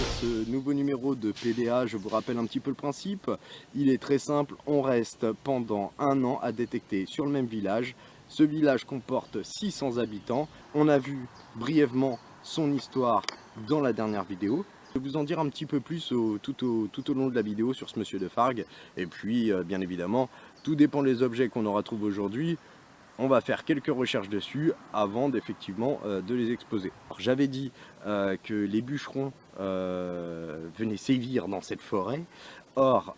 sur ce nouveau numéro de PDA. Je vous rappelle un petit peu le principe. Il est très simple, on reste pendant 1 an à détecter sur le même village. Ce village comporte 600 habitants. On a vu brièvement son histoire dans la dernière vidéo. Je vais vous en dire un petit peu plus tout au long de la vidéo sur ce monsieur de Fargue. Et puis, bien évidemment, tout dépend des objets qu'on aura trouvé aujourd'hui. On va faire quelques recherches dessus avant d'effectivement de les exposer. J'avais dit que les bûcherons venaient sévir dans cette forêt. Or,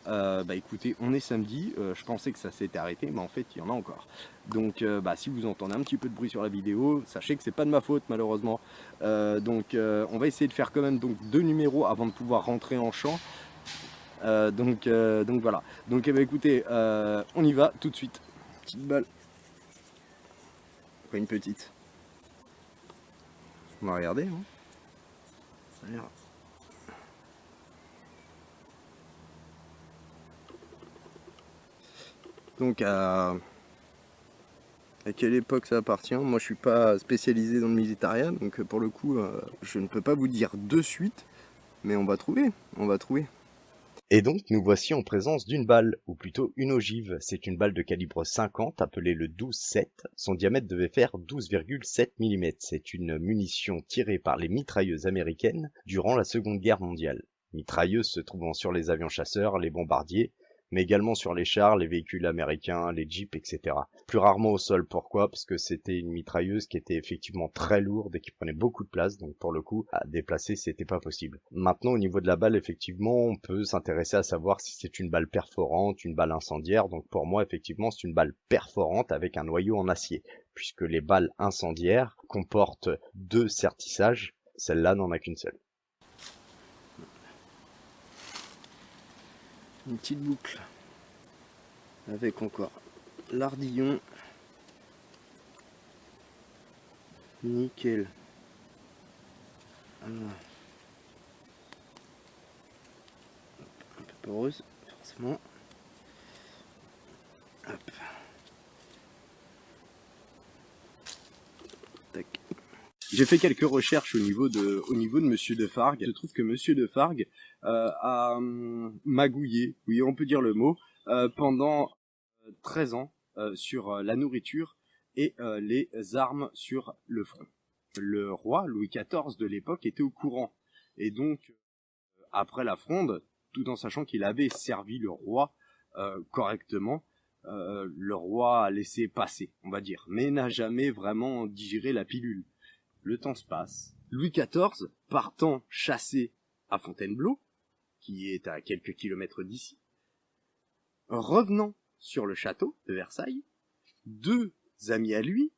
écoutez, on est samedi, je pensais que ça s'était arrêté, mais en fait il y en a encore. Donc si vous entendez un petit peu de bruit sur la vidéo, sachez que c'est pas de ma faute malheureusement. On va essayer de faire quand même 2 numéros avant de pouvoir rentrer en champ. Donc voilà. Donc écoutez, on y va tout de suite. Petite balle. Une petite. On va regarder. Hein. Ça a l'air. Donc à quelle époque ça appartient? Moi je suis pas spécialisé dans le militaria, donc pour le coup je ne peux pas vous dire de suite, mais on va trouver. Et donc, nous voici en présence d'une balle, ou plutôt une ogive. C'est une balle de calibre 50, appelée le 12-7. Son diamètre devait faire 12,7 mm. C'est une munition tirée par les mitrailleuses américaines durant la Seconde Guerre mondiale. Mitrailleuses se trouvant sur les avions chasseurs, les bombardiers, mais également sur les chars, les véhicules américains, les jeeps, etc. Plus rarement au sol. Pourquoi? Parce que c'était une mitrailleuse qui était effectivement très lourde et qui prenait beaucoup de place, donc pour le coup, à déplacer, c'était pas possible. Maintenant, au niveau de la balle, effectivement, on peut s'intéresser à savoir si c'est une balle perforante, une balle incendiaire. Donc pour moi, effectivement, c'est une balle perforante avec un noyau en acier, puisque les balles incendiaires comportent 2 sertissages. Celle-là n'en a qu'une seule. Une petite boucle avec encore l'ardillon. Nickel. Alors. Un peu poreuse, forcément. Hop. Tac. J'ai fait quelques recherches au niveau de Monsieur de Fargue. Je trouve que Monsieur de Fargue a magouillé, oui on peut dire le mot, pendant 13 ans sur la nourriture et les armes sur le front. Le roi Louis XIV de l'époque était au courant. Et donc, après la fronde, tout en sachant qu'il avait servi le roi correctement, le roi a laissé passer, on va dire, mais n'a jamais vraiment digéré la pilule. Le temps se passe. Louis XIV, partant chasser à Fontainebleau, qui est à quelques kilomètres d'ici, revenant sur le château de Versailles, 2 amis à lui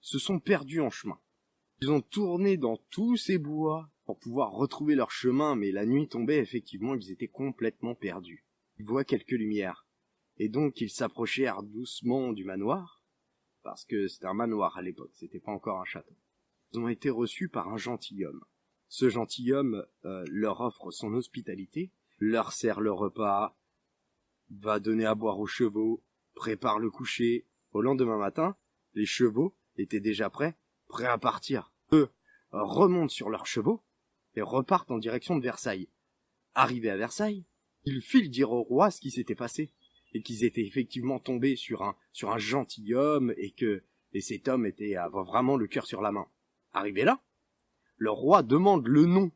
se sont perdus en chemin. Ils ont tourné dans tous ces bois pour pouvoir retrouver leur chemin, mais la nuit tombait, effectivement, ils étaient complètement perdus. Ils voient quelques lumières, et donc ils s'approchèrent doucement du manoir, parce que c'était un manoir à l'époque, c'était pas encore un château. Ils ont été reçus par un gentilhomme. Ce gentilhomme leur offre son hospitalité, leur sert le repas, va donner à boire aux chevaux, prépare le coucher. Au lendemain matin, les chevaux étaient déjà prêts à partir. Eux remontent sur leurs chevaux et repartent en direction de Versailles. Arrivés à Versailles, ils filent dire au roi ce qui s'était passé et qu'ils étaient effectivement tombés sur un gentilhomme et cet homme avait vraiment le cœur sur la main. Arrivé là, le roi demande le nom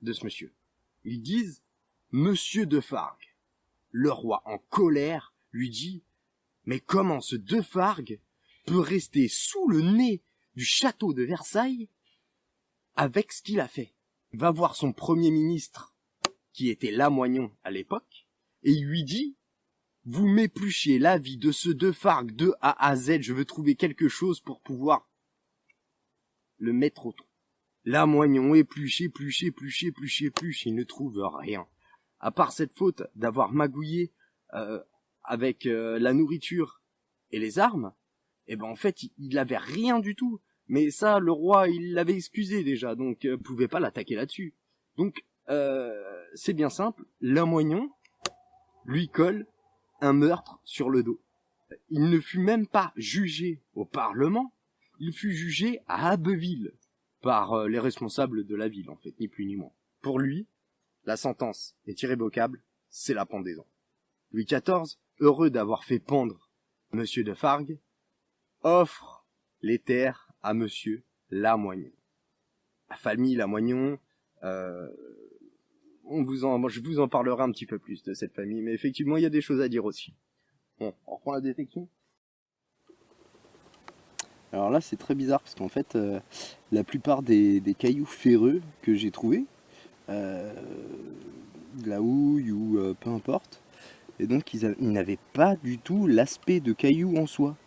de ce monsieur. Ils disent « Monsieur de Fargue ». Le roi, en colère, lui dit « Mais comment ce de Fargue peut rester sous le nez du château de Versailles avec ce qu'il a fait ?» Il va voir son premier ministre, qui était Lamoignon à l'époque, et il lui dit « Vous m'épluchez la vie de ce de Fargue de A à Z, je veux trouver quelque chose pour pouvoir le mettre au trou. » Lamoignon épluche, il ne trouve rien. À part cette faute d'avoir magouillé avec la nourriture et les armes, en fait, il avait rien du tout. Mais ça, le roi, il l'avait excusé déjà, donc pouvait pas l'attaquer là-dessus. Donc, c'est bien simple, Lamoignon lui colle un meurtre sur le dos. Il ne fut même pas jugé au Parlement, il fut jugé à Abbeville par les responsables de la ville, en fait, ni plus ni moins. Pour lui, la sentence est irrévocable, c'est la pendaison. Louis XIV, heureux d'avoir fait pendre Monsieur de Fargue, offre les terres à Monsieur Lamoignon. La famille Lamoignon, je vous en parlerai un petit peu plus de cette famille, mais effectivement, il y a des choses à dire aussi. Bon, on reprend la détection. Alors là, c'est très bizarre parce qu'en fait, la plupart des cailloux ferreux que j'ai trouvés, de la houille ou peu importe, et donc ils n'avaient pas du tout l'aspect de cailloux en soi.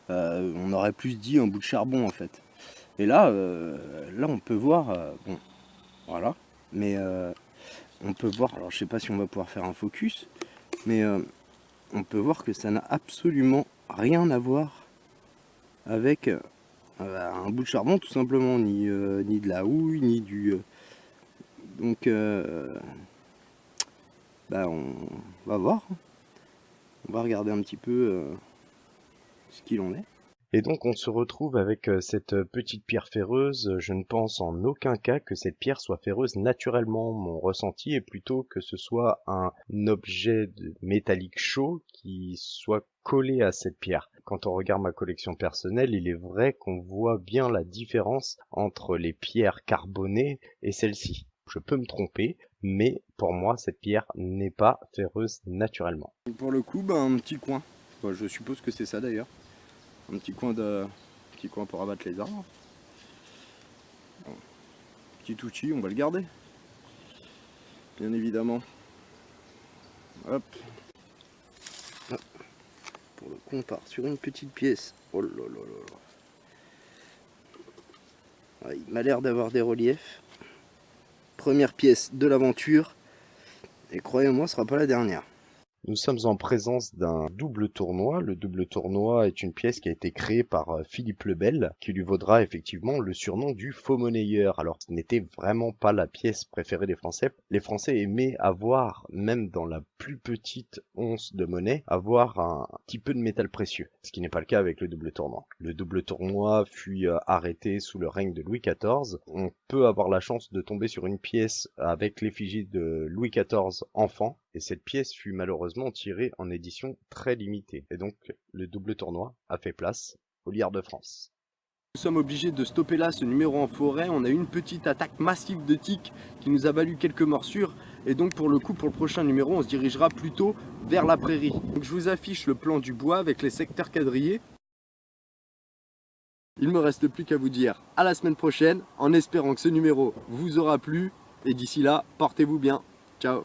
On aurait plus dit un bout de charbon en fait. Et là, on peut voir, bon, voilà, mais on peut voir, alors je sais pas si on va pouvoir faire un focus, mais on peut voir que ça n'a absolument rien à voir avec un bout de charbon tout simplement, ni de la houille, ni du... donc, on va voir, on va regarder un petit peu ce qu'il en est. Et donc on se retrouve avec cette petite pierre ferreuse. Je ne pense en aucun cas que cette pierre soit ferreuse naturellement. Mon ressenti est plutôt que ce soit un objet métallique chaud qui soit collé à cette pierre. Quand on regarde ma collection personnelle, il est vrai qu'on voit bien la différence entre les pierres carbonées et celle-ci. Je peux me tromper, mais pour moi cette pierre n'est pas ferreuse naturellement. Pour le coup, un petit coin. Je suppose que c'est ça d'ailleurs. Un petit coin pour abattre les arbres. Bon. Petit outil, on va le garder. Bien évidemment. Hop. Hop. Pour le coup, on part sur une petite pièce. Oh là là là là. Il m'a l'air d'avoir des reliefs. Première pièce de l'aventure. Et croyez-moi, ce sera pas la dernière. Nous sommes en présence d'un double tournoi. Le double tournoi est une pièce qui a été créée par Philippe le Bel, qui lui vaudra effectivement le surnom du faux monnayeur. Alors ce n'était vraiment pas la pièce préférée des Français. Les Français aimaient avoir, même dans la plus petite once de monnaie, avoir un petit peu de métal précieux, ce qui n'est pas le cas avec le double tournoi. Le double tournoi fut arrêté sous le règne de Louis XIV. On peut avoir la chance de tomber sur une pièce avec l'effigie de Louis XIV enfant, et cette pièce fut malheureusement tirée en édition très limitée. Et donc le double tournoi a fait place au liard de France. Nous sommes obligés de stopper là ce numéro en forêt. On a eu une petite attaque massive de tiques qui nous a valu quelques morsures. Et donc pour le prochain numéro, on se dirigera plutôt vers la prairie. Donc je vous affiche le plan du bois avec les secteurs quadrillés. Il ne me reste plus qu'à vous dire à la semaine prochaine, en espérant que ce numéro vous aura plu. Et d'ici là, portez-vous bien. Ciao.